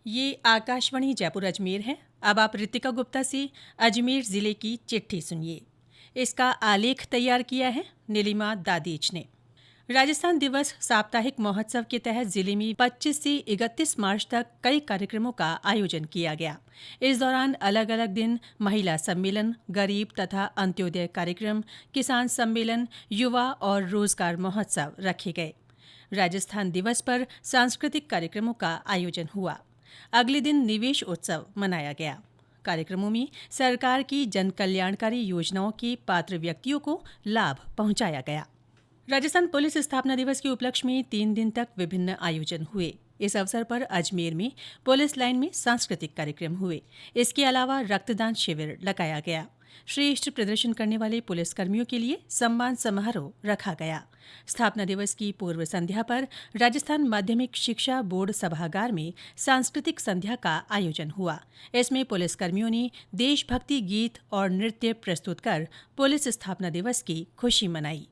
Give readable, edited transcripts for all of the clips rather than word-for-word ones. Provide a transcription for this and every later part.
ये आकाशवाणी जयपुर अजमेर है। अब आप रितिका गुप्ता से अजमेर जिले की चिट्ठी सुनिए। इसका आलेख तैयार किया है नीलिमा दादीच ने। राजस्थान दिवस साप्ताहिक महोत्सव के तहत जिले में 25 से 31 मार्च तक कई कार्यक्रमों का आयोजन किया गया। इस दौरान अलग अलग दिन महिला सम्मेलन, गरीब तथा अंत्योदय कार्यक्रम, किसान सम्मेलन, युवा और रोजगार महोत्सव रखे गए। राजस्थान दिवस पर सांस्कृतिक कार्यक्रमों का आयोजन हुआ। अगले दिन निवेश उत्सव मनाया गया। कार्यक्रमों में सरकार की जन कल्याणकारी योजनाओं के पात्र व्यक्तियों को लाभ पहुंचाया गया। राजस्थान पुलिस स्थापना दिवस के उपलक्ष्य में 3 दिन तक विभिन्न आयोजन हुए। इस अवसर पर अजमेर में पुलिस लाइन में सांस्कृतिक कार्यक्रम हुए। इसके अलावा रक्तदान शिविर लगाया गया। श्रेष्ठ प्रदर्शन करने वाले पुलिसकर्मियों के लिए सम्मान समारोह रखा गया। स्थापना दिवस की पूर्व संध्या पर राजस्थान माध्यमिक शिक्षा बोर्ड सभागार में सांस्कृतिक संध्या का आयोजन हुआ। इसमें पुलिसकर्मियों ने देशभक्ति गीत और नृत्य प्रस्तुत कर पुलिस स्थापना दिवस की खुशी मनाई।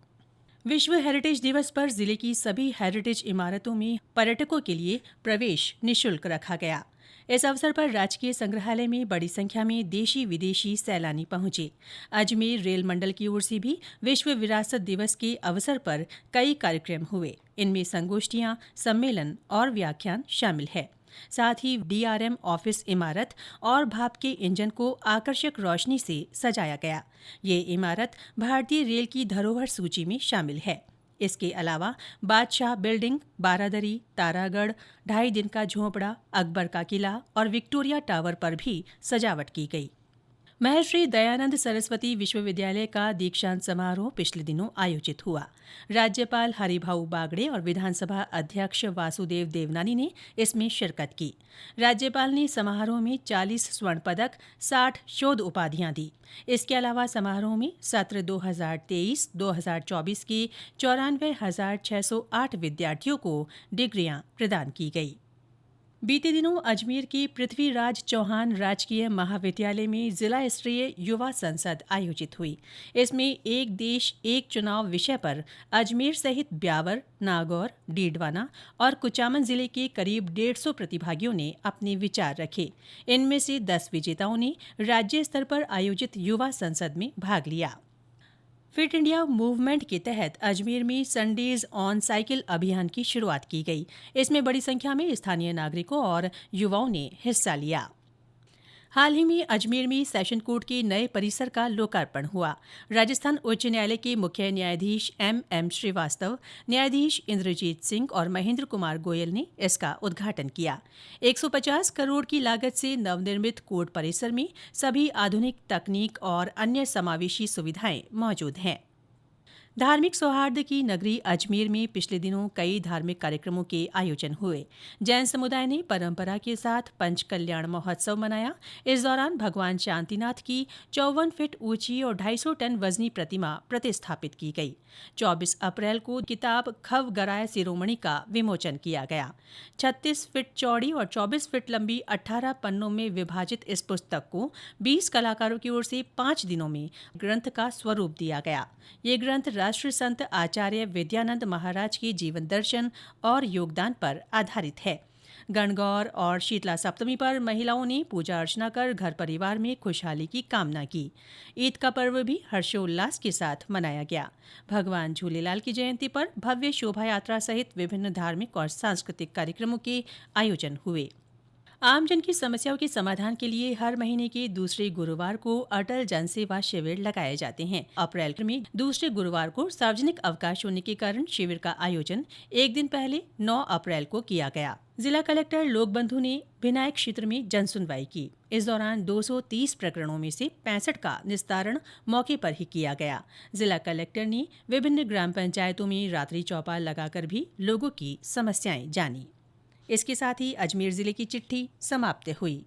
विश्व हेरिटेज दिवस पर जिले की सभी हेरिटेज इमारतों में पर्यटकों के लिए प्रवेश निःशुल्क रखा गया। इस अवसर पर राजकीय संग्रहालय में बड़ी संख्या में देशी विदेशी सैलानी पहुंचे। अजमेर रेल मंडल की ओर से भी विश्व विरासत दिवस के अवसर पर कई कार्यक्रम हुए। इनमें संगोष्ठियां, सम्मेलन और व्याख्यान शामिल है। साथ ही डीआरएम ऑफिस इमारत और भाप के इंजन को आकर्षक रोशनी से सजाया गया। ये इमारत भारतीय रेल की धरोहर सूची में शामिल है। इसके अलावा बादशाह बिल्डिंग, बारादरी, तारागढ़, 2.5 दिन का झोंपड़ा, अकबर का किला और विक्टोरिया टावर पर भी सजावट की गई। महर्षि दयानंद सरस्वती विश्वविद्यालय का दीक्षांत समारोह पिछले दिनों आयोजित हुआ। राज्यपाल हरिभाऊ बागड़े और विधानसभा अध्यक्ष वासुदेव देवनानी ने इसमें शिरकत की। राज्यपाल ने समारोह में 40 स्वर्ण पदक, 60 शोध उपाधियां दी। इसके अलावा समारोह में सत्र 2023-2024 के 94,608 विद्यार्थियों को डिग्रियां प्रदान की गई। बीते दिनों अजमेर के पृथ्वीराज चौहान राजकीय महाविद्यालय में जिला स्तरीय युवा संसद आयोजित हुई। इसमें एक देश एक चुनाव विषय पर अजमेर सहित ब्यावर, नागौर, डीडवाना और कुचामन जिले के करीब 150 प्रतिभागियों ने अपने विचार रखे। इनमें से 10 विजेताओं ने राज्य स्तर पर आयोजित युवा संसद में भाग लिया। फिट इंडिया मूवमेंट के तहत अजमेर में संडेज ऑन साइकिल अभियान की शुरुआत की गई। इसमें बड़ी संख्या में स्थानीय नागरिकों और युवाओं ने हिस्सा लिया। हाल ही में अजमेर में सेशन कोर्ट के नए परिसर का लोकार्पण हुआ। राजस्थान उच्च न्यायालय के मुख्य न्यायाधीश एम श्रीवास्तव, न्यायाधीश इंद्रजीत सिंह और महेंद्र कुमार गोयल ने इसका उद्घाटन किया। 150 करोड़ की लागत से नवनिर्मित कोर्ट परिसर में सभी आधुनिक तकनीक और अन्य समावेशी सुविधाएं मौजूद हैं। धार्मिक सौहार्द की नगरी अजमेर में पिछले दिनों कई धार्मिक कार्यक्रमों के आयोजन हुए। जैन समुदाय ने परंपरा के साथ पंच कल्याण महोत्सव मनाया। इस दौरान भगवान शांतिनाथ की 54 फीट ऊंची और 250 टन वजनी प्रतिमा प्रतिस्थापित की गई। 24 अप्रैल को किताब खव गराय शिरोमणि का विमोचन किया गया। 36 फीट चौड़ी और 24 फीट लंबी 18 पन्नों में विभाजित इस पुस्तक को 20 कलाकारों की ओर से 5 दिनों में ग्रंथ का स्वरूप दिया गया। ये ग्रंथ राष्ट्र संत आचार्य विद्यानंद महाराज के जीवन दर्शन और योगदान पर आधारित है। गणगौर और शीतला सप्तमी पर महिलाओं ने पूजा अर्चना कर घर परिवार में खुशहाली की कामना की। ईद का पर्व भी हर्षोल्लास के साथ मनाया गया। भगवान झूलेलाल की जयंती पर भव्य शोभा यात्रा सहित विभिन्न धार्मिक और सांस्कृतिक कार्यक्रमों के आयोजन हुए। आमजन की समस्याओं के समाधान के लिए हर महीने के दूसरे गुरुवार को अटल जनसेवा शिविर लगाए जाते हैं। अप्रैल में दूसरे गुरुवार को सार्वजनिक अवकाश होने के कारण शिविर का आयोजन एक दिन पहले 9 अप्रैल को किया गया। जिला कलेक्टर लोकबंधु ने विनायक क्षेत्र में जनसुनवाई की। इस दौरान 230 प्रकरणों में से 65 का निस्तारण मौके पर ही किया गया। जिला कलेक्टर ने विभिन्न ग्राम पंचायतों में रात्रि चौपाल लगाकर भी लोगों की समस्याएं जानी। इसके साथ ही अजमेर जिले की चिट्ठी समाप्त हुई।